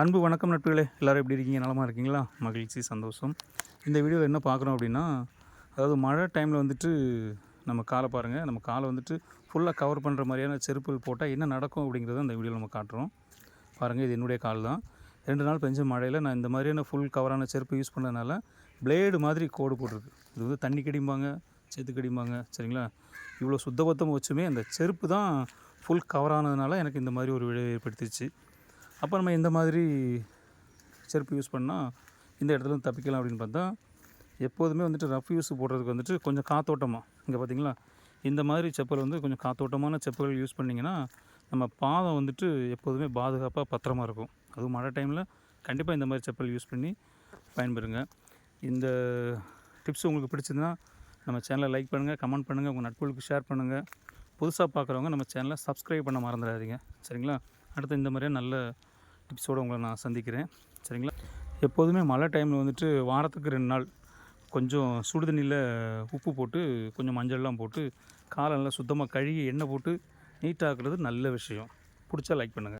அன்பு வணக்கம் நட்புகளே, எல்லோரும் எப்படி இருக்கீங்க? நலமாக இருக்கீங்களா? மகிழ்ச்சி, சந்தோஷம். இந்த வீடியோவில் என்ன பார்க்குறோம் அப்படின்னா, அதாவது மழை டைமில் வந்துட்டு நம்ம காலை பாருங்கள், நம்ம காலை வந்துட்டு ஃபுல்லாக கவர் பண்ணுற மாதிரியான செருப்புகள் போட்டால் என்ன நடக்கும் அப்படிங்கிறத அந்த வீடியோவில் நம்ம காட்டுறோம். பாருங்கள், இது என்னுடைய கால் தான். 2 நாள் பெஞ்ச மழையில் நான் இந்த மாதிரியான ஃபுல் கவரான செருப்பு யூஸ் பண்ணதுனால பிளேடு மாதிரி கோடு போட்டிருக்கு. இது வந்து தண்ணி கடிம்பாங்க, சேத்து கடிம்பாங்க, சரிங்களா? இவ்வளோ சுத்தபத்தம் வச்சுமே அந்த செருப்பு தான் ஃபுல் கவரானதுனால எனக்கு இந்த மாதிரி ஒரு விளைவு ஏற்படுத்திடுச்சு. அப்போ நம்ம இந்த மாதிரி செருப்பு யூஸ் பண்ணால் இந்த இடத்துல தப்பிக்கலாம் அப்படின்னு பார்த்தா, எப்போதுமே வந்துட்டு ரஃப் யூஸ் போடுறதுக்கு வந்துட்டு கொஞ்சம் காத்தோட்டமாக, இங்கே பார்த்தீங்களா, இந்த மாதிரி செப்பல் வந்து கொஞ்சம் காத்தோட்டமான செப்பல்கள் யூஸ் பண்ணிங்கன்னா நம்ம பாதம் வந்துட்டு எப்போதுமே பாதுகாப்பாக பத்திரமா இருக்கும். அதுவும் மழை டைமில் கண்டிப்பாக இந்த மாதிரி செப்பல் யூஸ் பண்ணி பயன்பெறுங்க. இந்த டிப்ஸ் உங்களுக்கு பிடிச்சதுன்னா நம்ம சேனலை லைக் பண்ணுங்கள், கமெண்ட் பண்ணுங்கள், உங்கள் நட்புகளுக்கு ஷேர் பண்ணுங்கள். புதுசாக பார்க்குறவங்க நம்ம சேனலை சப்ஸ்கிரைப் பண்ண மறந்துடாதீங்க, சரிங்களா? அடுத்து இந்த மாதிரியே நல்ல டிப்ஸோடு உங்களை நான் சந்திக்கிறேன், சரிங்களா? எப்போதுமே மழை டைமில் வந்துட்டு வாரத்துக்கு 2 நாள் கொஞ்சம் சுடு தண்ணியில் உப்பு போட்டு கொஞ்சம் மஞ்சள்லாம் போட்டு காலை நல்லா சுத்தமாக கழுகி எண்ணெய் போட்டு நீட்டாக்குறது நல்ல விஷயம். பிடிச்சா லைக் பண்ணுங்கள்.